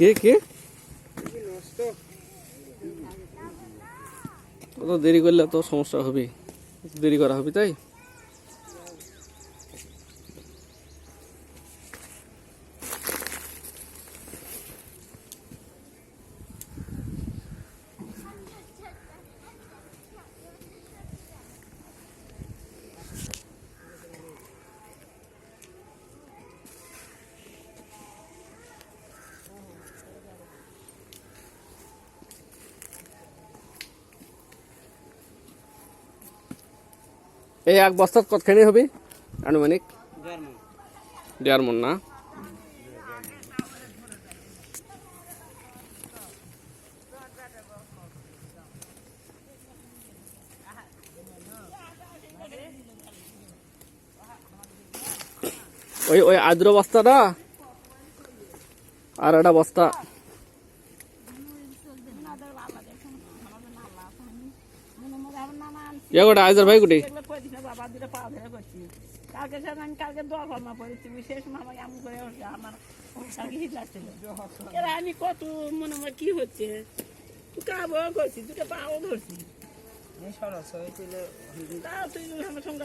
কে কে অত দেরি করলে তো সমস্যা হবে, দেরি করা হবে তাই। এই এক বস্তা কতখানি হবে আনুমানিক? 1.5 মণ না? ওই ওই আদ্র বস্তাটা আর একটা বস্তা গোটা আজর ভাই গুটি আমি কত মনে হয় কি হচ্ছে কাবো করছি দুটো পাও ধরছি তুই আমার সঙ্গে